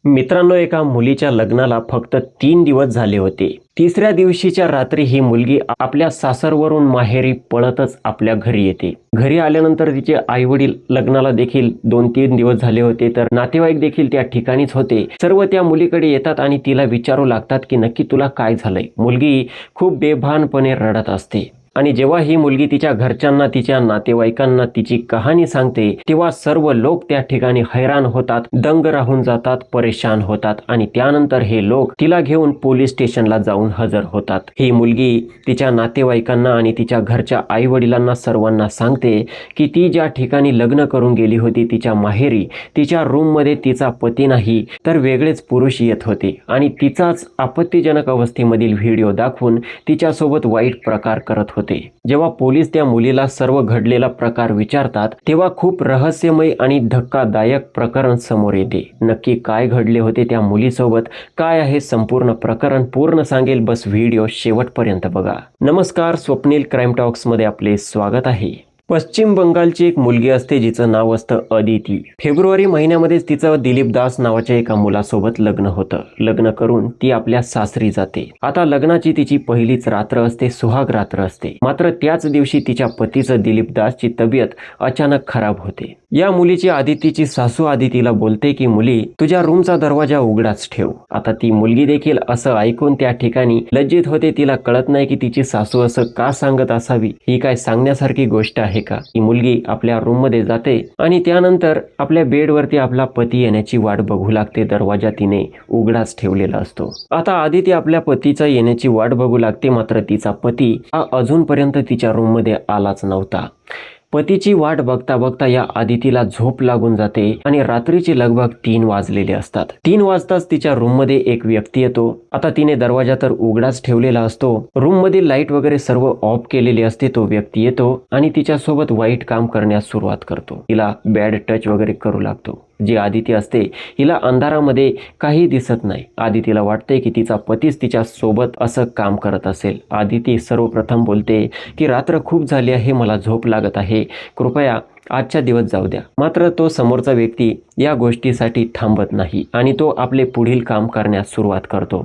मित्रांनो, एका मुलीच्या लग्नाला फक्त 3 दिवस झाले होते. तिसऱ्या दिवशीच्या रात्री ही मुलगी आपल्या सासरवरून माहेरी पळतच आपल्या घरी येते. घरी आल्यानंतर तिचे आई-वडील लग्नाला देखील 2-3 दिवस झाले होते, तर नातेवाईक देखील त्या ठिकाणीच होते. सर्व त्या मुलीकडे येतात आणि तिला विचारू लागतात की नक्की तुला काय झालंय. मुलगी खूप बेभानपणे रडत असते आणि जेव्हा ही मुलगी तिच्या घरच्यांना, तिच्या नातेवाईकांना तिची कहाणी सांगते, तेव्हा सर्व लोक त्या ठिकाणी हैराण होतात, दंग राहून जातात, परेशान होतात आणि त्यानंतर हे लोक तिला घेऊन पोलीस स्टेशनला जाऊन हजर होतात. ही मुलगी तिच्या नातेवाईकांना आणि तिच्या घरच्या आई वडिलांना सर्वांना सांगते की ती ज्या ठिकाणी लग्न करून गेली होती तिच्या माहेरी, तिच्या रूममध्ये तिचा पती नाही तर वेगळेच पुरुष येत होते आणि तिचाच आपत्तीजनक अवस्थेमधील व्हिडिओ दाखवून तिच्यासोबत वाईट प्रकार करत होते. जेव्हा पोलीस त्या मुलीला सर्व घडलेला प्रकार विचारतात, तेव्हा खूप रहस्यमय आणि धक्कादायक प्रकरण समोर येते. नक्की काय घडले होते त्या मुलीसोबत, काय आहे संपूर्ण प्रकरण, पूर्ण सांगेल. बस व्हिडिओ शेवटपर्यंत बघा. नमस्कार, स्वप्नील क्राईम टॉक्स मध्ये आपले स्वागत आहे. पश्चिम बंगालची एक मुलगी असते जिचं नाव असतं अदिती. फेब्रुवारी महिन्यामध्येच तिचं दिलीप दास नावाच्या एका मुलासोबत लग्न होतं. लग्न करून ती आपल्या सासरी जाते. आता लग्नाची तिची पहिलीच रात्र असते, सुहाग रात्र असते. मात्र त्याच दिवशी तिच्या पतीचं दिलीप दासची तब्येत अचानक खराब होते. या मुलीची आदितीची सासू आदितीला बोलते की मुली, तुझ्या रूमचा दरवाजा उघडाच ठेव. आता ती मुलगी देखील असं ऐकून त्या ठिकाणी लज्जित होते. तिला कळत नाही की तिची सासू असं का सांगत असावी. ही काय सांगण्यासारखी गोष्ट आहे का? ही मुलगी आपल्या रूम मध्ये जाते आणि त्यानंतर आपल्या बेडवरती आपला पती येण्याची वाट बघू लागते. दरवाजा तिने उघडाच ठेवलेला असतो. आता आदिती आपल्या पतीचा येण्याची वाट बघू लागते, मात्र तिचा पती हा अजूनपर्यंत तिच्या रूम मध्ये आलाच नव्हता. पतीची वाट बघता बघता या आदितीला झोप लागून जाते आणि रात्रीचे लगभग 3 वाजलेले असतात. 3 वाजताच तिच्या रूम मध्ये एक व्यक्ती येतो. आता तिने दरवाजा तर उघडाच ठेवलेला असतो, रूम मधील लाईट वगैरे सर्व ऑफ केलेली असते. तो व्यक्ती येतो आणि तिच्यासोबत वाईट काम करण्यास सुरुवात करतो. तिला बॅड टच वगैरे करू लागतो. जी आदिती असते, हिला अंधारामध्ये काही दिसत नाही. आदितीला वाटते की तिचा पतीच तिच्या सोबत असं काम करत असेल. आदिती सर्वप्रथम बोलते की रात्र खूप झाली आहे, मला झोप लागत आहे, कृपया आजच्या दिवस जाऊ द्या. मात्र तो समोरचा व्यक्ती या गोष्टीसाठी थांबत नाही आणि तो आपले पुढील काम करण्यास सुरुवात करतो.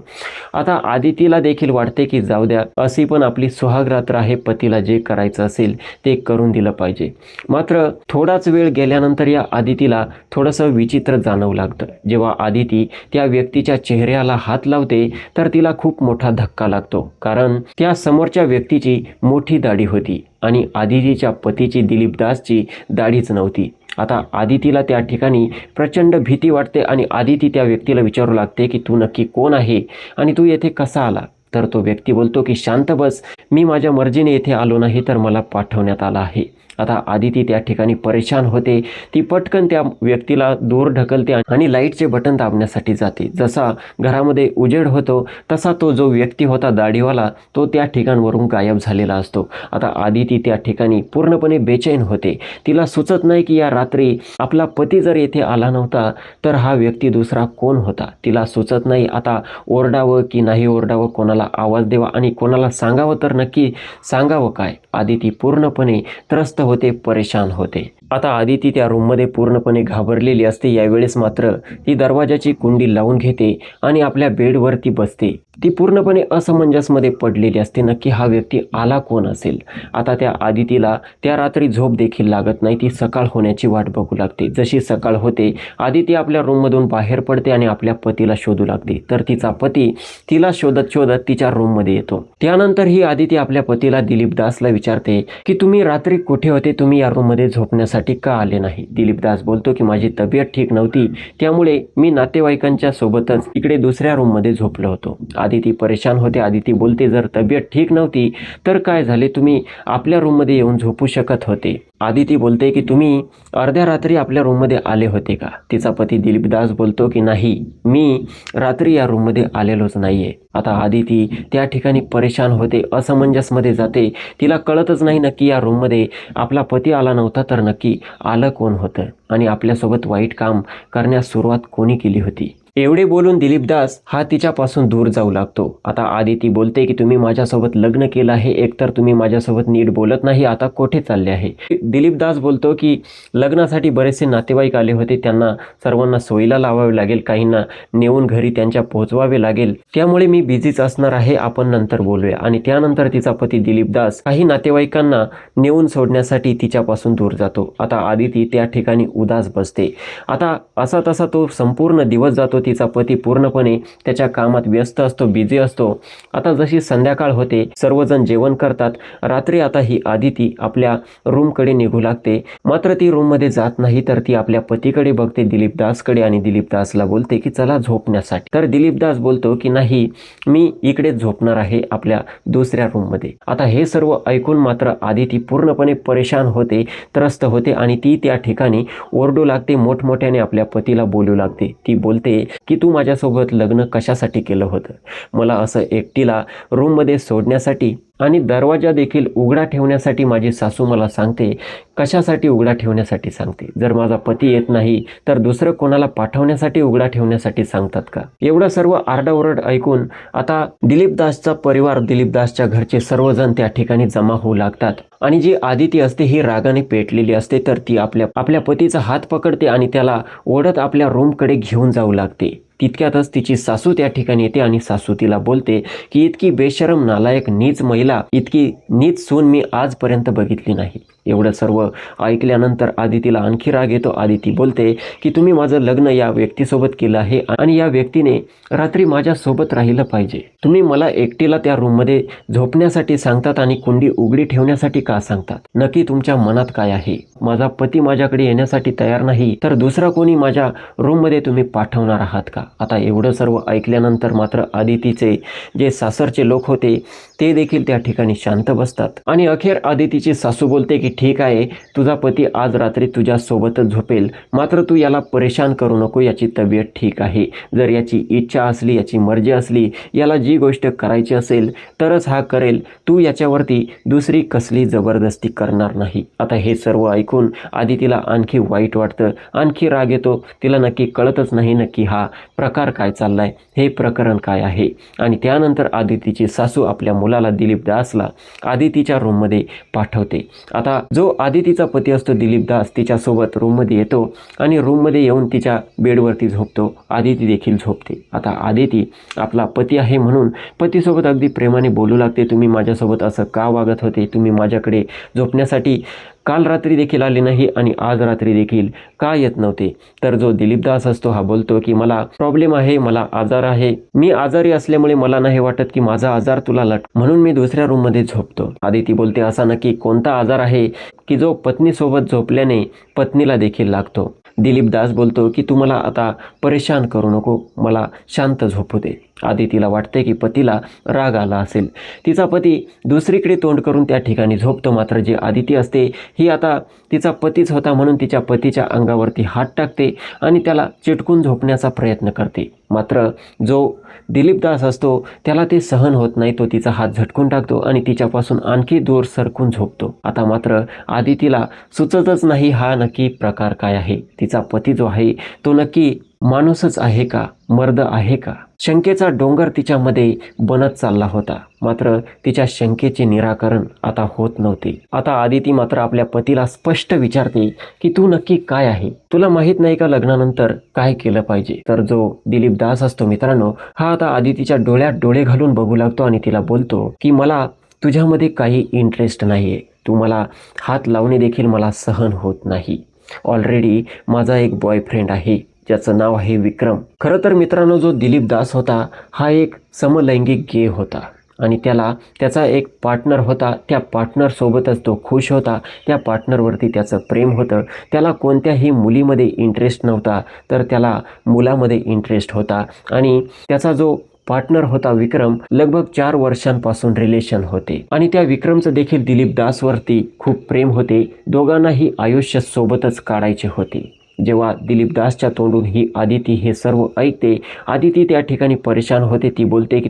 आता आदितीला देखील वाटते की जाऊ द्या, अशी पण आपली सुहाग रात्र आहे, पतीला जे करायचं असेल ते करून दिलं पाहिजे. मात्र थोडाच वेळ गेल्यानंतर या आदितीला थोडंसं विचित्र जाणवू लागतं. जेव्हा आदिती त्या व्यक्तीच्या चेहऱ्याला हात लावते तर तिला खूप मोठा धक्का लागतो, कारण त्या समोरच्या व्यक्तीची मोठी दाढी होती आणि आदितीच्या पतीची दिलीप दासची दाढीच नव्हती. आता आदितीला त्या ठिकाणी प्रचंड भीती वाटते आणि आदिती त्या व्यक्तीला विचारू लागते की तू नक्की कोण आहे आणि तू येथे कसा आला. तर तो व्यक्ती बोलतो की शांत बस, मी माझ्या मर्जीने येथे आलो नाही, तर मला पाठवण्यात आला आहे. आता आदिती त्या ठिकाणी परेशान होते. ती पटकन त्या व्यक्तीला दूर ढकलते आणि लाईटचे बटन दाबण्यासाठी जाते. जसा घरामध्ये उजेड होतो तसा तो जो व्यक्ती होता दाढीवाला, तो त्या ठिकाणावरून गायब झालेला असतो. आता आदिती त्या ठिकाणी पूर्णपणे बेचैन होते. तिला सुचत नाही की या रात्री आपला पती जर येथे आला नव्हता तर हा व्यक्ती दुसरा कोण होता. तिला सुचत नाही आता ओरडावं की नाही ओरडावं, कोणाला आवाज द्यावा आणि कोणाला सांगावं तर नक्की सांगावं काय. आदिती पूर्णपणे त्रस्त होते, परेशान होते. आता आदिती त्या रूममध्ये पूर्णपणे घाबरलेली असते. यावेळेस मात्र ती दरवाजाची कुंडी लावून घेते आणि आपल्या बेडवरती बसते. ती पूर्णपणे असमंजसमध्ये पडलेली असते. नक्की हा व्यक्ती आला कोण असेल. आता त्या आदितीला त्या रात्री झोप देखील लागत नाही. ती सकाळ होण्याची वाट बघू लागते. जशी सकाळ होते आदिती आपल्या रूममधून बाहेर पडते आणि आपल्या पतीला शोधू लागते. तर तिचा पती तिला शोधत शोधत तिच्या रूममध्ये येतो. त्यानंतर ही आदिती आपल्या पतीला दिलीप दासला विचारते की तुम्ही रात्री कुठे होते, तुम्ही या रूममध्ये झोपण्यासाठी का आले नाही. दिलीप दास बोलतो की माझी तब्येत ठीक नव्हती, त्यामुळे मी नातेवाईकांच्या सोबतच इकडे दुसऱ्या रूममध्ये झोपलो होतो. आदिती परेशान होते. आदिती बोलते जर तब्येत ठीक नव्हती तर काय झाले, तुम्ही आपल्या रूममध्ये येऊन झोपू शकत होते. आदिती बोलते की तुम्ही अर्ध्या रात्री आपल्या रूममध्ये आले होते का. तिचा पती दिलीप दास बोलतो की नाही, मी रात्री या रूममध्ये आलेलोच नाहीये. आता आदिती त्या ठिकाणी परेशान होते, असमंजसमध्ये जाते. तिला कळतच नाही नक्की या रूममध्ये आपला पती आला नव्हता तर नक्की आलं कोण होतं आणि आपल्यासोबत वाईट काम करण्यास सुरुवात कोणी केली होती. एवढे बोलून दिलीप दास हा तिच्यापासून दूर जाऊ लागतो. आता आदिती बोलते की तुम्ही माझ्यासोबत लग्न केलं आहे, एकतर तुम्ही माझ्यासोबत नीट बोलत नाही, आता कुठे चालले आहे. दिलीप दास बोलतो की लग्नासाठी बरेचसे नातेवाईक आले होते, त्यांना सर्वांना सोयीला लावावे लागेल, काहींना नेऊन घरी त्यांच्या पोहोचवावे लागेल, त्यामुळे मी बिझीच असणार आहे, आपण नंतर बोलूया. आणि त्यानंतर तिचा पती दिलीप दास काही नातेवाईकांना नेऊन सोडण्यासाठी तिच्यापासून दूर जातो. आता आदिती त्या ठिकाणी उदास बसते. आता असा तसा तो संपूर्ण दिवस जातो. तिचा पती पूर्णपणे त्याच्या कामात व्यस्त असतो, बिझी असतो. आता जशी संध्याकाळ होते, सर्वजण जेवण करतात. रात्री आता ही आदिती आपल्या रूमकडे निघू लागते. मात्र ती रूममध्ये जात नाही, तर ती आपल्या पतीकडे बघते, दिलीप दासकडे, आणि दिलीप दासला बोलते की चला झोपण्यासाठी. तर दिलीप दास बोलतो की नाही, मी इकडेच झोपणार आहे आपल्या दुसऱ्या रूममध्ये. आता हे सर्व ऐकून मात्र आदिती पूर्णपणे परेशान होते, त्रस्त होते, आणि ती त्या ठिकाणी ओरडू लागते, मोठमोठ्याने आपल्या पतीला बोलू लागते. ती बोलते की तू माझ्यासोबत लग्न कशासाठी केलं होतं, मला असं एकटीला रूममध्ये सोडण्यासाठी आणि दरवाजा देखील उघडा ठेवण्यासाठी माझी सासू मला सांगते. कशासाठी उघडा ठेवण्यासाठी सांगते? जर माझा पती येत नाही तर दुसरं कोणाला पाठवण्यासाठी उघडा ठेवण्यासाठी सांगतात का? एवढं सर्व आरडाओरड ऐकून आता दिलीप दासचा परिवार, दिलीप दासच्या घरचे सर्वजण त्या ठिकाणी जमा होऊ लागतात. आणि जी आदिती असते ही रागाने पेटलेली असते, तर ती आपल्या पतीचा हात पकडते आणि त्याला ओढत आपल्या रूमकडे घेऊन जाऊ लागते. तितक्यातच तिची सासू त्या ठिकाणी येते आणि सासू तिला बोलते की इतकी बेशरम, नालायक, नीच महिला, इतकी नीच सून मी आजपर्यंत बघितली नाही. एवढं सर्व ऐकल्यानंतर आदितीला आणखी राग येतो. आदिती बोलते की तुम्ही माझं लग्न या व्यक्तीसोबत केलं आहे आणि या व्यक्तीने रात्री माझ्यासोबत राहिलं पाहिजे. तुम्ही मला एकटीला त्या रूममध्ये झोपण्यासाठी सांगतात आणि कुंडी उघडी ठेवण्यासाठी का सांगतात? नक्की तुमच्या मनात काय आहे? माझा पती माझ्याकडे येण्यासाठी तयार नाही, तर दुसरा कोणी माझ्या रूममध्ये तुम्ही पाठवणार आहात का? आता एवढं सर्व ऐकल्यानंतर मात्र आदितीचे जे सासरचे लोक होते ते देखील त्या ठिकाणी शांत बसतात. आणि अखेर आदितीची सासू बोलते की ठीक आहे, तुझा पती आज रात्री तुझ्या सोबतच झोपेल, मात्र तू याला परेशान करू नको, याची तब्येत ठीक आहे. जर याची इच्छा असली, याची मर्जी असली, याला जी गोष्ट करायची असेल तरच हा करेल, तू याच्यावरती दुसरी कसली जबरदस्ती करणार नाही. आता हे सर्व ऐकून आदितीला आणखी वाईट वाटतं, आणखी राग येतो. तिला नक्की कळतच नाही नक्की हा प्रकार काय चाललाय, हे प्रकरण काय आहे. आणि त्यानंतर आदितीची सासू आपल्या मुलाला दिलीप दासला आदितीच्या रूममध्ये पाठवते. आता जो आदितीचा पती असतो दिलीप दास तिच्यासोबत रूममध्ये येतो आणि रूममध्ये येऊन तिच्या बेडवरती झोपतो. आदिती देखील झोपते. आता आदिती आपला पती आहे म्हणून पतीसोबत अगदी प्रेमाने बोलू लागते. तुम्ही माझ्यासोबत असं का वागत होते? तुम्ही माझ्याकडे झोपण्यासाठी काल रात्री देखील आले नाही आणि आज रात्री देखील का येत नव्हते? तर जो दिलीप दास असतो हा बोलतो की मला प्रॉब्लेम आहे, मला आजार आहे, मी आजारी असल्यामुळे मला नाही वाटत की माझा आजार तुला म्हणून मी दुसऱ्या रूममध्ये झोपतो. आदिती बोलते असा नक्की कोणता आजार आहे की जो पत्नीसोबत झोपल्याने पत्नीला देखील लागतो? दिलीप दास बोलतो की तू मला आता परेशान करू नको, मला शांत झोपू दे. आदितीला वाटते की पतीला राग आला असेल. तिचा पती दुसरीकडे तोंड करून त्या ठिकाणी झोपतो. मात्र जी आदिती असते ही आता तिचा पतीच होता म्हणून तिच्या पतीच्या अंगावरती हात टाकते आणि त्याला चिटकून झोपण्याचा प्रयत्न करते. मात्र जो दिलीप दास असतो त्याला ते सहन होत नाही. तो तिचा हात झटकून टाकतो आणि तिच्यापासून आणखी दूर सरकून झोपतो. आता मात्र आदितीला सुचतच नाही हा नक्की प्रकार काय आहे. तिचा पती जो आहे तो नक्की माणूसच आहे का, मर्द आहे का? शंकेचा डोंगर तिच्यामध्ये बनत चालला होता. मात्र तिच्या शंकेचे निराकरण आता होत नव्हते. आता आदिती मात्र आपल्या पतीला स्पष्ट विचारते की तू नक्की काय आहे? तुला माहित नाही का लग्नानंतर काय केलं पाहिजे? तर जो दिलीप दास असतो मित्रांनो, हा आता आदितीच्या डोळ्यात डोळे घालून बघू लागतो आणि तिला बोलतो की मला तुझ्यामध्ये काही इंटरेस्ट नाहीये. तू मला हात लावणे देखील मला सहन होत नाही. ऑलरेडी माझा एक बॉयफ्रेंड आहे ज्याचं नाव आहे विक्रम. खरं तर मित्रांनो, जो दिलीप दास होता हा एक समलैंगिक गे होता आणि त्याला त्याचा एक पार्टनर होता. त्या पार्टनरसोबतच तो खुश होता. त्या पार्टनरवरती त्याचं प्रेम होतं. त्याला कोणत्याही मुलीमध्ये इंटरेस्ट नव्हता, तर त्याला मुलामध्ये इंटरेस्ट होता. आणि त्याचा जो पार्टनर होता विक्रम, लगभग 4 वर्षांपासून रिलेशन होते आणि त्या विक्रमचं देखील दिलीप दासवरती खूप प्रेम होते. दोघांनाही आयुष्य सोबतच काढायचे होते. जेव्हा दिलीप दासच्या तोंडून ही आदिती हे सर्व ऐकते, आदिती त्या ठिकाणी परेशान होते. ती बोलते की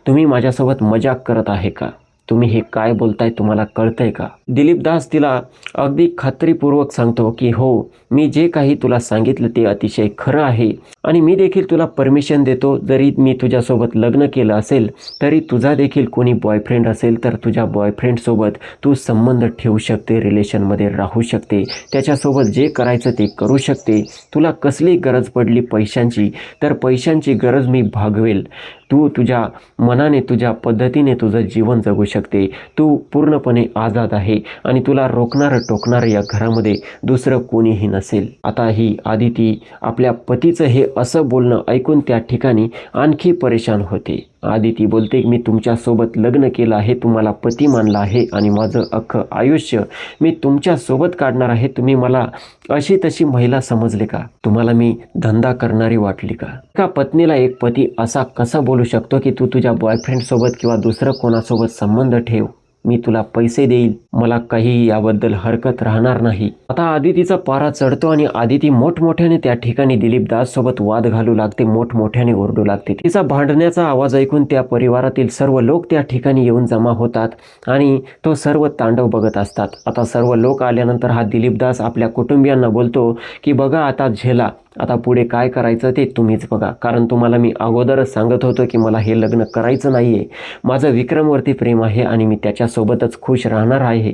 तुम्ही माझ्यासोबत मजाक करत आहे का? तुम्ही हे काय बोलताय, तुम्हाला कळतंय का? दिलीप दास तिला अगदी खात्रीपूर्वक सांगतो की हो, मी जे काही तुला सांगितलं ते अतिशय खरं आहे आणि मी देखील तुला परमिशन देतो, जरी मी तुझ्यासोबत लग्न केलं असेल तरी तुझा देखील कोणी बॉयफ्रेंड असेल तर तुझ्या बॉयफ्रेंडसोबत तू संबंध ठेवू शकते, रिलेशनमध्ये राहू शकते, त्याच्यासोबत जे करायचं ते करू शकते. तुला कसली गरज पडली पैशांची तर पैशांची गरज मी भागवेल. तू तुझ्या मनाने, तुझ्या पद्धतीने तुझं जीवन जगू शकते. तू पूर्णपणे आझाद आहे आणि तुला रोखणारं टोकणारं या घरामध्ये दुसरं कोणीही नसेल. आता ही आदिती आपल्या पतीचं हे असं बोलणं ऐकून त्या ठिकाणी आणखी परेशान होते. आदिती बोलते, मी तुमच्यासोबत लग्न केलं आहे, तुम्हाला पती मानलं आहे आणि माझं अख्खं आयुष्य मी तुमच्यासोबत काढणार आहे. तुम्ही मला अशी तशी महिला समजले का? तुम्हाला मी धंदा करणारी वाटली का? एका पत्नीला एक पती असा कसा बोलू शकतो की तू तुझ्या बॉयफ्रेंडसोबत किंवा दुसरं कोणासोबत संबंध ठेव, मी तुला पैसे देईल, मला काही याबद्दल हरकत राहणार नाही. आता आदितीचा पारा चढतो आणि आदिती मोठमोठ्याने त्या ठिकाणी दिलीप दास सोबत वाद घालू लागते, मोठमोठ्याने ओरडू लागते. तिचा भांडण्याचा आवाज ऐकून त्या परिवारातील सर्व लोक त्या ठिकाणी येऊन जमा होतात आणि तो सर्व तांडव बघत असतात. आता सर्व लोक आल्यानंतर हा दिलीप दास आपल्या कुटुंबियांना बोलतो की बघा आता झेला, आता पुढे काय करायचं ते तुम्हीच बघा, कारण तुम्हाला मी अगोदरच सांगत होतो की मला हे लग्न करायचं नाही आहे, माझं विक्रमवरती प्रेम आहे आणि मी त्याच्यासोबतच खुश राहणार आहे.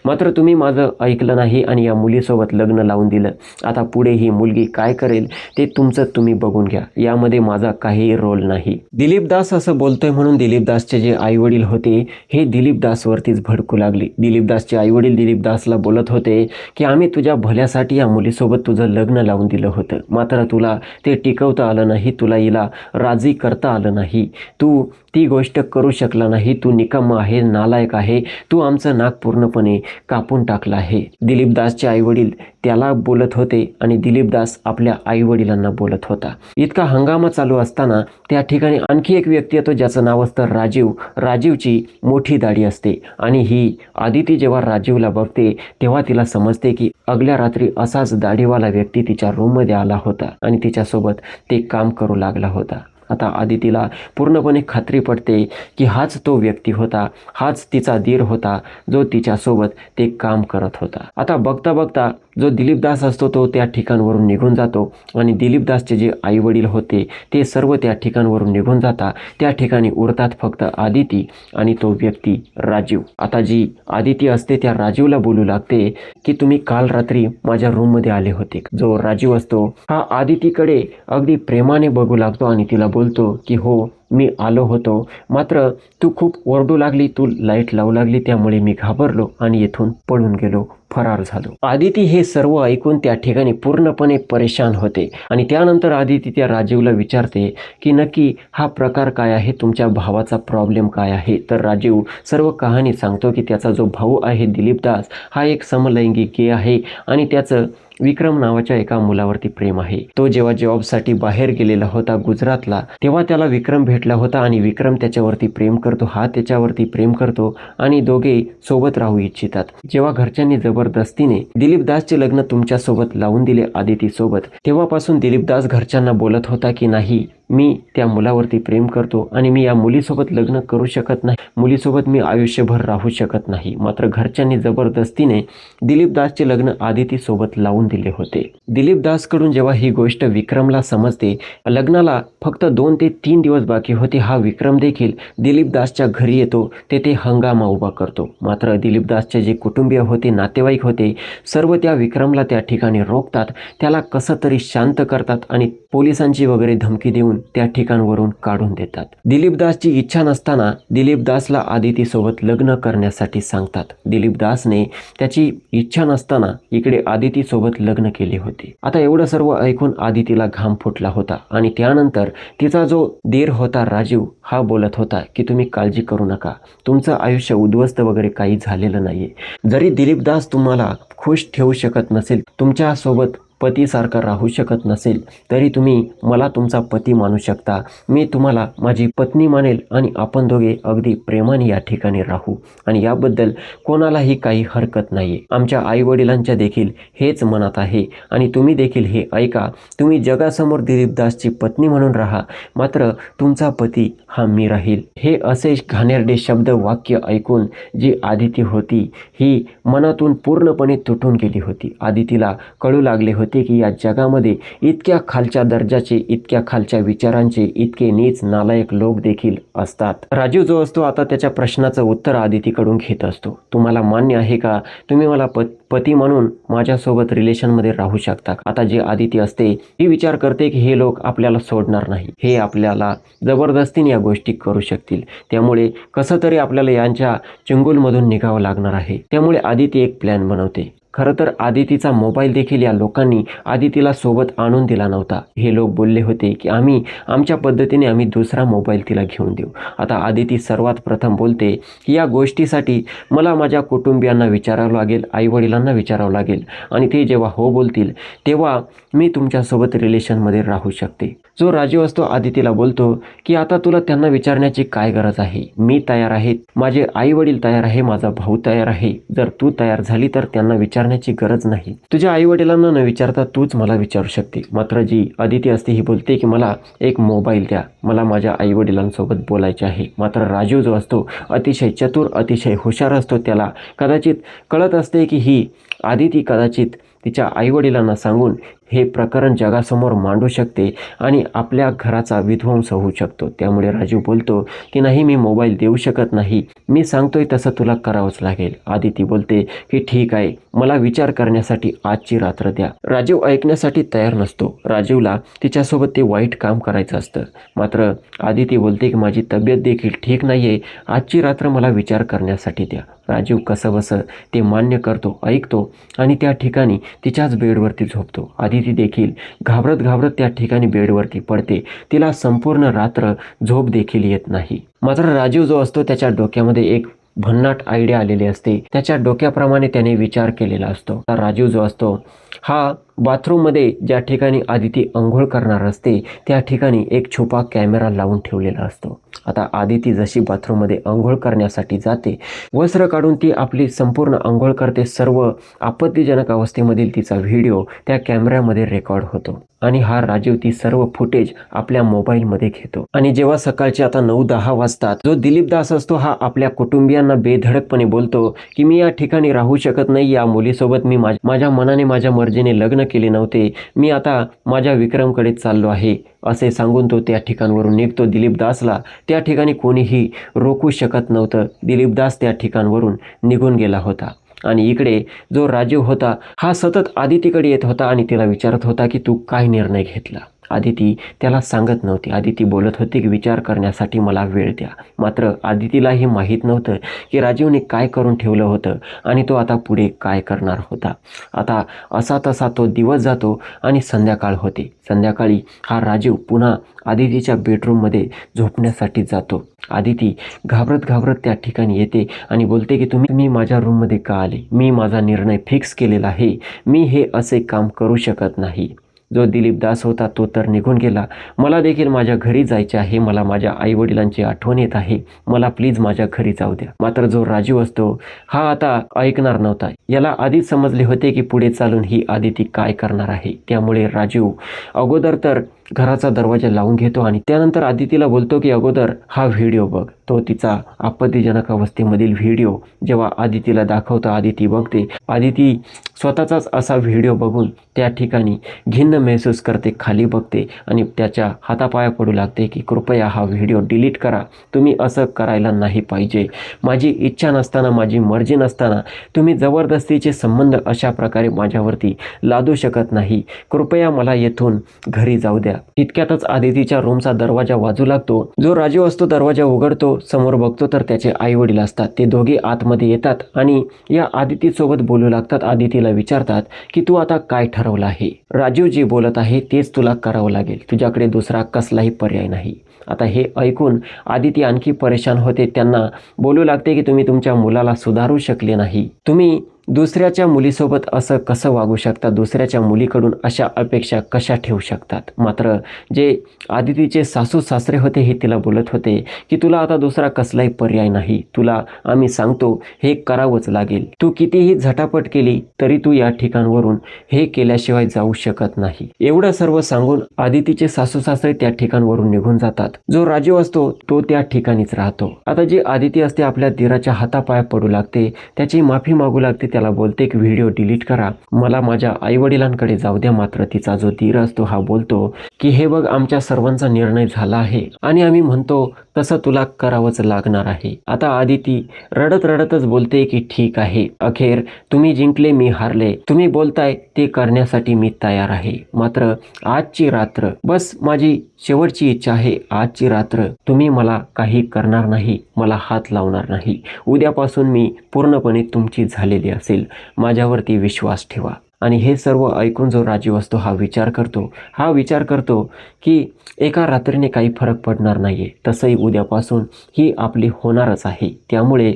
मात्र तुम्ही माझं ऐकलं नाही आणि या मुलीसोबत लग्न लावून दिलं. आता पुढे ही मुलगी काय करेल ते तुमचं तुम्ही बघून घ्या, यामध्ये माझा काही रोल नाही. दिलीप दास असं बोलतोय म्हणून दिलीप दासचे जे आईवडील होते हे दिलीप दासवरतीच भडकू लागले. दिलीप दासचे आईवडील दिलीप दासला बोलत होते की आम्ही तुझ्या भल्यासाठी या मुलीसोबत तुझं लग्न लावून दिलं होतं, मात्र तुला ते टिकवता आलं नाही, तुला हिला राजी करता आलं नाही, तू ती गोष्ट करू शकला नाही, तू निकम्मा आहे, नालायक आहे, तू आमचं नाक पूर्णपणे कापून टाकलं आहे. दिलीप दासचे आईवडील त्याला बोलत होते आणि दिलीप दास आपल्या आईवडिलांना बोलत होता. इतका हंगामा चालू असताना त्या ठिकाणी आणखी एक व्यक्ती येतो ज्याचं नाव असतं राजीव. राजीवची मोठी दाढी असते आणि ही आदिती जेव्हा राजीवला बघते तेव्हा तिला समजते की अगल्या रात्री असाच दाढीवाला व्यक्ती तिच्या रूममध्ये आला होता आणि तिच्यासोबत ते काम करू लागला होता. आता आदितीला पूर्णपणे खात्री पडते की हाच तो व्यक्ती होता, हाच तिचा दीर होता जो तिच्यासोबत ते काम करत होता. आता बघता बघता जो दिलीप दास असतो तो त्या ठिकाणावरून निघून जातो आणि दिलीप दासचे जे आईवडील होते ते सर्व त्या ठिकाणावरून निघून जातात. त्या ठिकाणी उरतात फक्त आदिती आणि तो व्यक्ती राजीव. आता जी आदिती असते त्या राजीवला बोलू लागते की तुम्ही काल रात्री माझ्या रूममध्ये आले होते. जो राजीव असतो हा आदितीकडे अगदी प्रेमाने बघू लागतो आणि तिला बोलतो की हो मी आलो होतो, मात्र तू खूप ओरडू लागली, तू लाईट लावू लागली, त्यामुळे मी घाबरलो आणि येथून पळून गेलो, फरार झालो. आदिती हे सर्व ऐकून त्या ठिकाणी पूर्णपणे परेशान होते आणि त्यानंतर आदिती त्या राजीवला विचारते की नक्की हा प्रकार काय आहे, तुमच्या भावाचा प्रॉब्लेम काय आहे. तर राजीव सर्व कहाणी सांगतो की त्याचा जो भाऊ आहे दिलीप दास हा एक समलैंगिक गे आहे आणि त्याचं विक्रम नावाच्या एका मुलावरती प्रेम आहे. तो जेव्हा जॉबसाठी बाहेर गेलेला होता गुजरातला तेव्हा त्याला विक्रम भेटला होता आणि विक्रम त्याच्यावरती प्रेम करतो, हा त्याच्यावरती प्रेम करतो आणि दोघे सोबत राहू इच्छितात. जेव्हा घरच्यांनी जबरदस्तीने दिलीप दासचे लग्न तुमच्या सोबत लावून दिले आदिती सोबत, तेव्हापासून दिलीप दास घरच्यांना बोलत होता की नाही, मी त्या मुलावरती प्रेम करतो आणि मी या मुलीसोबत लग्न करू शकत नाही, मुलीसोबत मी आयुष्यभर राहू शकत नाही. मात्र घरच्यांनी जबरदस्तीने दिलीप दासचे लग्न आदिती सोबत लावून दिले होते. दिलीप दासकडून जेव्हा ही गोष्ट विक्रमला समजते, लग्नाला फक्त 2 ते 3 दिवस बाकी होते, हा विक्रम देखील दिलीप दासच्या घरी येतो, तेथे हंगामा उभा करतो. मात्र दिलीप दासचे जे कुटुंबीय होते, नातेवाईक होते, सर्व त्या विक्रमला त्या ठिकाणी रोखतात, त्याला कसं तरी शांत करतात आणि पोलिसांची वगैरे धमकी देऊन त्या ठिकाणावरून काढून देतात. दिलीप दासची इच्छा नसताना दिलीप दासला आदिती सोबत लग्न करण्यासाठी सांगतात. दिलीप दासने त्याची इच्छा नसताना इकडे आदिती सोबत लग्न केले होते. आता एवढं सर्व ऐकून आदितीला घाम फुटला होता आणि त्यानंतर तिचा जो दीर होता राजीव हा बोलत होता की तुम्ही काळजी करू नका, तुमचं आयुष्य उद्ध्वस्त वगैरे काही झालेलं नाहीये. जरी दिलीप दास तुम्हाला खुश ठेवू शकत नसेल, तुमच्यासोबत पतीसारखं राहू शकत नसेल तरी तुम्ही मला तुमचा पती मानू शकता, मी तुम्हाला माझी पत्नी मानेल आणि आपण दोघे अगदी प्रेमाने या ठिकाणी राहू आणि याबद्दल कोणालाही काही हरकत नाही. आमच्या आईवडिलांच्या देखील हेच मनात आहे आणि तुम्ही देखील हे ऐका. तुम्ही जगासमोर दिलीप दासची पत्नी म्हणून राहा, मात्र तुमचा पती हा मी राहील. हे असे घाणेरडे शब्द वाक्य ऐकून जी आदिती होती ही मनातून पूर्णपणे तुटून गेली होती. आदितीला कळू लागले होते की या जगामध्ये इतक्या खालच्या दर्जाचे, इतक्या खालच्या विचारांचे, इतके नीच नालायक लोक देखील असतात. राजीव जो असतो आता त्याच्या प्रश्नाचं उत्तर आदितीकडून घेत असतो. तुम्हाला मान्य आहे का, तुम्ही मला पती म्हणून माझ्यासोबत रिलेशनमध्ये राहू शकता? आता जी आदिती असते ही विचार करते की हे लोक आपल्याला सोडणार नाही, हे आपल्याला जबरदस्तीने या गोष्टी करू शकतील, त्यामुळे कसं तरी आपल्याला यांच्या चंगुलमधून निघावं लागणार आहे. त्यामुळे आदिती एक प्लॅन बनवते. खरं तर आदितीचा मोबाईल देखील या लोकांनी आदितीला सोबत आणून दिला नव्हता. हे लोक बोलले होते की आम्ही आमच्या पद्धतीने आम्ही दुसरा मोबाईल तिला घेऊन देऊ. आता आदिती सर्वात प्रथम बोलते की या गोष्टीसाठी मला माझ्या कुटुंबियांना विचारावं लागेल, आईवडिलांना विचारावं लागेल आणि ते जेव्हा हो बोलतील तेव्हा मी तुमच्यासोबत रिलेशनमध्ये राहू शकते. जो राजीव असतो आदितीला बोलतो की आता तुला त्यांना विचारण्याची काय गरज आहे, मी तयार आहे, माझे आई वडील तयार आहे, माझा भाऊ तयार आहे, जर तू तयार झाली तर त्यांना विचारण्याची गरज नाही. तुझ्या आई वडिलांना न विचारता तूच मला विचारू शकते. मात्र जी आदिती असते ही बोलते की मला एक मोबाईल द्या, मला माझ्या आई वडिलांसोबत बोलायचे आहे. मात्र राजीव जो असतो अतिशय चतुर, अतिशय हुशार असतो. त्याला कदाचित कळत असते की ही आदिती कदाचित तिच्या आईवडिलांना सांगून हे प्रकरण जगासमोर मांडू शकते आणि आपल्या घराचा विध्वंस होऊ शकतो. त्यामुळे राजीव बोलतो की नाही, मी मोबाईल देऊ शकत नाही, मी सांगतोय तसं तुला करावंच लागेल. आदिती बोलते की ठीक आहे, मला विचार करण्यासाठी आजची रात्र द्या. राजीव ऐकण्यासाठी तयार नसतो. राजीवला तिच्यासोबत ते वाईट काम करायचं असतं. मात्र आदिती बोलते की माझी तब्येत देखील ठीक नाही आहे, आजची रात्र मला विचार करण्यासाठी द्या. राजीव कसंबसं ते मान्य करतो, ऐकतो आणि त्या ठिकाणी तिच्याच बेडवरती झोपतो. आदिती देखील घाबरत घाबरत त्या ठिकाणी बेडवरती पडते. तिला संपूर्ण रात्र झोप देखील येत नाही. मात्र राजीव जो असतो त्याच्या डोक्यामध्ये एक भन्नाट आयडिया आलेली असते. त्याच्या डोक्याप्रमाणे त्याने विचार केलेला असतो. राजीव जो असतो हा बाथरूममध्ये ज्या ठिकाणी आदिती अंघोळ करणार असते त्या ठिकाणी एक छुपा कॅमेरा लावून ठेवलेला असतो. आता आदिती जशी बाथरूममध्ये अंघोळ करण्यासाठी जाते, वस्त्र काढून ती आपली संपूर्ण अंघोळ करते. सर्व आपत्तीजनक अवस्थेमधील तिचा व्हिडिओ त्या कॅमेऱ्यामध्ये रेकॉर्ड होतो आणि हा राजीव ती सर्व फुटेज आपल्या मोबाईलमध्ये घेतो. आणि जेव्हा सकाळचे आता 9-10 वाजतात, जो दिलीप दास असतो हा आपल्या कुटुंबियांना बेधडकपणे बोलतो की मी या ठिकाणी राहू शकत नाही, या मुलीसोबत मी माझ्या मनाने माझ्या मर्जीने लग्न केले नव्हते, मी आता माझ्या विक्रमकडे चाललो आहे असे सांगून तो त्या ठिकाणावरून निघतो. दिलीप दासला त्या ठिकाणी कोणीही रोखू शकत नव्हतं. दिलीप दास त्या ठिकाणावरून निघून गेला होता. आणि इकडे जो राजीव होता हा सतत आदितीकडे येत होता आणि तिला विचारत होता की तू काय निर्णय घेतला. आदिती त्याला सांगत नव्हती. आदिती बोलत होती की विचार करण्यासाठी मला वेळ द्या. मात्र आदितीला हे माहीत नव्हतं की राजीवने काय करून ठेवलं होतं आणि तो आता पुढे काय करणार होता. आता असा तसा तो दिवस जातो आणि संध्याकाळ होते. संध्याकाळी हा राजीव पुन्हा आदितीच्या बेडरूममध्ये झोपण्यासाठी जातो. आदिती घाबरत घाबरत त्या ठिकाणी येते आणि बोलते की तुम्ही माझ्या रूममध्ये का आले, मी माझा निर्णय फिक्स केलेला आहे, मी हे असे काम करू शकत नाही. जो दिलीप दास होता तो तर निघून गेला, मला देखील माझ्या घरी जायचे आहे, मला माझ्या आईवडिलांची आठवण येत आहे, मला प्लीज माझ्या घरी जाऊ द्या. मात्र जो राजीव असतो हा आता ऐकणार नव्हता. याला आधीच समजले होते की पुढे चालून ही आदिती काय करणार आहे. त्यामुळे राजीव अगोदर तर घराचा दरवाजा लावून घेतो आणि त्यानंतर आदितीला बोलतो की अगोदर हा व्हिडिओ बघ. तो तिचा आपत्तीजनक अवस्थेमधील व्हिडिओ जेव्हा आदितीला दाखवतो, आदिती बघते. आदिती स्वतःचाच असा व्हिडिओ बघून त्या ठिकाणी घिन्न महसूस करते, खाली बघते आणि त्याच्या हातापाया पडू लागते की कृपया हा व्हिडिओ डिलीट करा, तुम्ही असं करायला नाही पाहिजे, माझी इच्छा नसताना, माझी मर्जी नसताना तुम्ही जबरदस्तीचे संबंध अशा प्रकारे माझ्यावरती लादू शकत नाही, कृपया मला येथून घरी जाऊ द्या. इतक्यातच आदितीच्या रूमचा दरवाजा वाजू लागतो. जो राजीव असतो दरवाजा उघडतो, समोर बघतो तर त्याचे आई वडील असतात. ते दोघे आतमध्ये येतात आणि या आदितीसोबत बोलू लागतात. आदितीला विचारतात की तू आता काय ठरवलं आहे. राजीव जे बोलत आहे तेच तुला करावं लागेल, तुझ्याकडे दुसरा कसलाही पर्याय नाही. आता हे ऐकून आदिती आणखी परेशान होते. त्यांना बोलू लागते की तुम्ही तुमच्या मुलाला सुधारू शकले नाही, तुम्ही दुसऱ्याच्या मुलीसोबत असं कसं वागू शकतात, दुसऱ्याच्या मुलीकडून अशा अपेक्षा कशा ठेवू शकतात. मात्र जे आदितीचे सासू सासरे होते हे तिला बोलत होते की तुला आता दुसरा कसलाही पर्याय नाही, तुला आम्ही सांगतो हे करावंच लागेल. तू कितीही झटापट केली तरी तू या ठिकाणावरून हे केल्याशिवाय जाऊ शकत नाही. एवढं सर्व सांगून आदितीचे सासू सासरे त्या ठिकाणावरून निघून जातात. जो राजू असतो तो त्या ठिकाणीच राहतो. आता जी आदिती असते आपल्या धीराच्या हातापाया पडू लागते, त्याची माफी मागू लागते, त्याला बोलते की व्हिडिओ डिलीट करा, मला माझ्या आई वडिलांकडे जाऊ द्या. मात्र तिचा जो धीर असतो हा बोलतो की हे बघ आमच्या सर्वांचा निर्णय झाला आहे आणि आम्ही म्हणतो तसं तुला करावंच लागणार आहे. आता आदिती रडत रडतच बोलते की ठीक आहे, अखेर तुम्ही जिंकले मी हारले, तुम्ही बोलताय ते करण्यासाठी मी तयार आहे. मात्र आजची रात्र बस माझी शेवटची इच्छा आहे, आजची रात्र तुम्ही मला काही करणार नाही, मला हात लावणार नाही. उद्यापासून मी पूर्णपणे तुमची झालेली असेल, माझ्यावरती विश्वास ठेवा. आणि हे सर्व ऐकून जो राजीव असतो हा विचार करतो की एका रात्रीने काही फरक पडणार नाहीये, तसंही उद्यापासून ही आपली होणारच आहे. त्यामुळे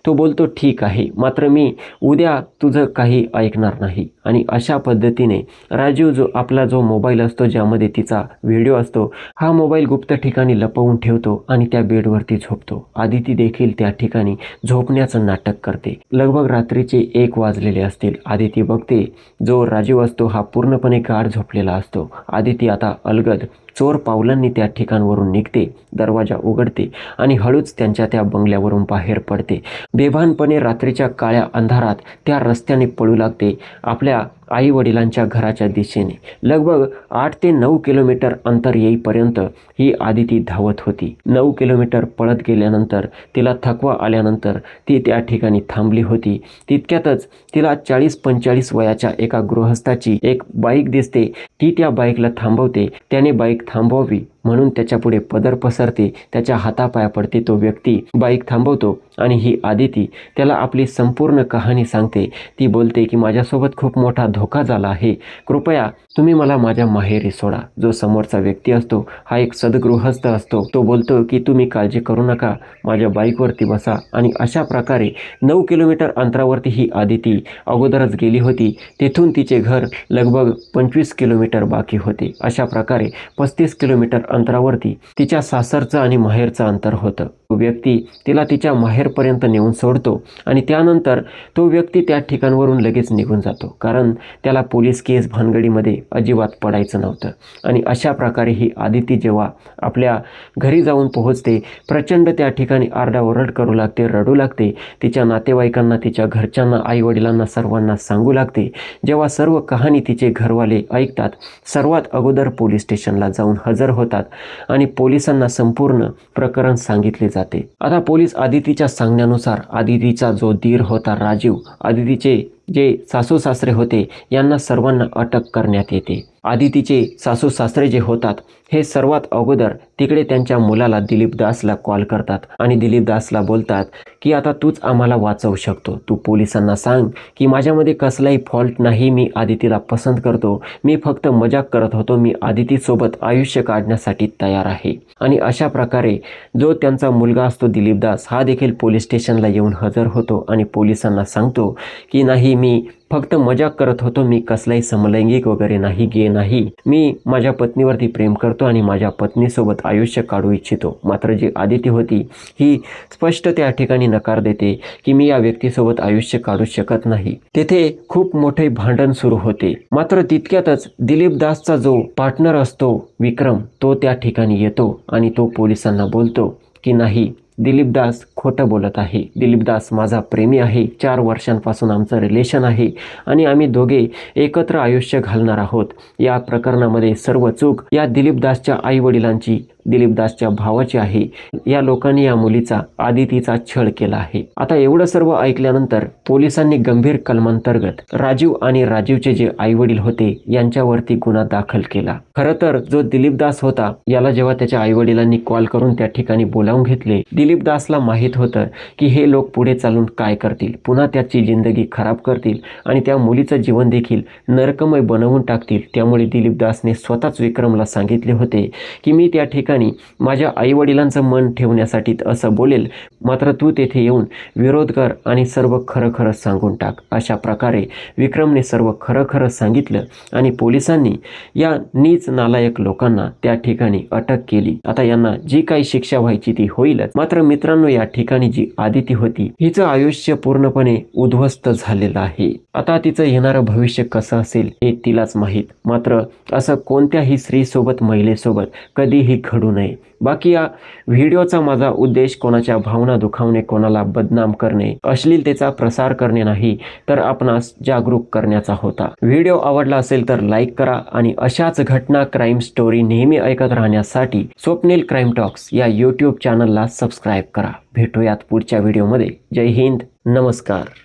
तो बोलतो ठीक आहे, मात्र मी उद्या तुझं काही ऐकणार नाही. आणि अशा पद्धतीने राजीव जो मोबाईल असतो ज्यामध्ये तिचा व्हिडिओ असतो हा मोबाईल गुप्त ठिकाणी लपवून ठेवतो आणि त्या बेडवरती झोपतो. आदिती देखील त्या ठिकाणी झोपण्याचं नाटक करते. लगभग रात्रीचे 1 वाजलेले असतील. आदिती बघते जो राजीव असतो हा पूर्णपणे गाढ झोपलेला असतो. आदिती आता अलगद चोर पावलांनी त्या ठिकाणावरून निघते, दरवाजा उघडते आणि हळूच त्यांच्या त्या बंगल्यावरून बाहेर पडते. बेभानपणे रात्रीच्या काळ्या अंधारात त्या रस्त्याने पळू लागते आपल्या आई वडिलांच्या घराच्या दिशेने. लगभग 8 ते 9 किलोमीटर अंतर येईपर्यंत ही आदिती धावत होती. 9 किलोमीटर पळत गेल्यानंतर तिला थकवा आल्यानंतर ती त्या ठिकाणी थांबली होती. तितक्यातच तिला 40-45 वयाच्या एका गृहस्थाची एक बाईक दिसते. ती त्या बाईकला थांबवते. त्याने बाईक थांबवावी म्हणून त्याच्या पुढे पदर पसरते, त्याच्या हातापाया पडते. तो व्यक्ती बाईक थांबवतो आणि ही आदिती त्याला आपली संपूर्ण कहाणी सांगते. ती बोलते की माझ्यासोबत खूप मोठा धोका झाला आहे, कृपया तुम्ही मला माझ्या माहेरी सोडा. जो समोरचा व्यक्ती असतो हा एक सद्गृहस्थ असतो. तो बोलतो की तुम्ही काळजी करू नका, माझ्या बाईकवरती बसा. आणि अशा प्रकारे 9 किलोमीटर अंतरावरती ही आदिती अगोदरच गेली होती. तिथून तिचे घर लगभग 25 किलोमीटर बाकी होते. अशा प्रकारे 35 किलोमीटर अंतरावरती तिच्या सासरचं आणि माहेरचं अंतर होतं. तो व्यक्ती तिला तिच्या माहेरपर्यंत नेऊन सोडतो आणि त्यानंतर तो व्यक्ती त्या ठिकाणावरून लगेच निघून जातो, कारण त्याला पोलीस केस भानगडीमध्ये अजिबात पडायचं नव्हतं. आणि अशा प्रकारे ही आदिती जेव्हा आपल्या घरी जाऊन पोहोचते, प्रचंड त्या ठिकाणी आरडाओरड करू लागते, रडू लागते. तिच्या नातेवाईकांना, तिच्या घरच्यांना, आईवडिलांना सर्वांना सांगू लागते. जेव्हा सर्व कहाणी तिचे घरवाले ऐकतात, सर्वात अगोदर पोलीस स्टेशनला जाऊन हजर होतात आणि पोलिसांना संपूर्ण प्रकरण सांगितले जाते. आता पोलीस आदितीच्या सांगण्यानुसार आदितीचा जो दीर होता राजीव, आदितीचे जे सासू सासरे होते यांना सर्वांना अटक करण्यात येते. आदितीचे सासू सासरे जे होतात हे सर्वात अगोदर तिकडे त्यांच्या मुलाला दिलीप दासला कॉल करतात आणि दिलीप दासला बोलतात की आता तूच आम्हाला वाचवू शकतो, तू पोलिसांना सांग की माझ्यामध्ये कसलाही फॉल्ट नाही, मी आदितीला पसंत करतो, मी फक्त मजाक करत होतो, मी आदितीसोबत आयुष्य काढण्यासाठी तयार आहे. आणि अशा प्रकारे जो त्यांचा मुलगा असतो दिलीप दास हा देखील पोलीस स्टेशनला येऊन हजर होतो आणि पोलिसांना सांगतो की नाही, मी फक्त मजाक करत होतो, मी कसलाही समलैंगिक वगैरे नाही, गे नाही, मी माझ्या पत्नीवरती प्रेम करतो आणि माझ्या पत्नीसोबत आयुष्य काढू इच्छितो. मात्र जी आदिती होती ही स्पष्ट त्या ठिकाणी नकार देते की मी या व्यक्तीसोबत आयुष्य काढू शकत नाही. तेथे खूप मोठे भांडण सुरू होते. मात्र तितक्यातच दिलीप दासचा जो पार्टनर असतो विक्रम, तो त्या ठिकाणी येतो आणि तो पोलिसांना बोलतो की नाही, दिलीप दास खोटं बोलत आहे, दिलीप दास माझा प्रेमी आहे, 4 वर्षांपासून आमचं रिलेशन आहे आणि आम्ही दोघे एकत्र आयुष्य घालणार आहोत. या प्रकरणामध्ये सर्व चूक या दिलीप दासच्या आई वडिलांची, दिलीप दासच्या भावाची आहे. या लोकांनी या मुलीचा, आदितीचा छळ केला आहे. आता एवढं सर्व ऐकल्यानंतर पोलिसांनी गंभीर कलमांतर्गत राजीव आणि राजीवचे जे आई वडील होते यांच्यावरती गुन्हा दाखल केला. खरं तर जो दिलीप दास होता याला जेव्हा त्याच्या आई वडिलांनी कॉल करून त्या ठिकाणी बोलावून घेतले, दिलीप दासला माहीत माहीत होतं की हे लोक पुढे चालून काय करतील, पुन्हा त्याची जिंदगी खराब करतील आणि त्या मुलीचं जीवन देखील नरकमय बनवून टाकतील. त्यामुळे दिलीप दासने स्वतःच विक्रमला सांगितले होते की मी त्या ठिकाणी माझ्या आईवडिलांचं मन ठेवण्यासाठी असं बोलेल, मात्र तू तेथे येऊन विरोध कर आणि सर्व खरं खरं सांगून टाक. अशा प्रकारे विक्रमने सर्व खरं खरं सांगितलं आणि पोलिसांनी या नीच नालायक लोकांना त्या ठिकाणी अटक केली. आता यांना जी काही शिक्षा व्हायची ती होईलच. मात्र मित्रांनो, या ठिकाणी जी आदिती होती हिचं आयुष्य पूर्णपणे उद्ध्वस्त झालेलं आहे. आता तिचं येणारं भविष्य कसं असेल हे तिलाच माहीत. मात्र असं कोणत्याही स्त्रीसोबत, महिलेसोबत कधीही घडू नये. बाकी या व्हिडिओचा माझा उद्देश कोणाच्या भावना दुखावणे, कोणाला बदनाम करणे, अश्लीलतेचा प्रसार करणे नाही, तर आपणास जागरूक करण्याचा होता. व्हिडिओ आवडला असेल तर लाईक करा आणि अशाच घटना, क्राईम स्टोरी नेहमी ऐकत राहण्यासाठी स्वप्नील क्राईम टॉक्स या यूट्यूब चॅनलला सबस्क्राईब करा. भेटूयात पुढच्या व्हिडिओमध्ये. जय हिंद, नमस्कार.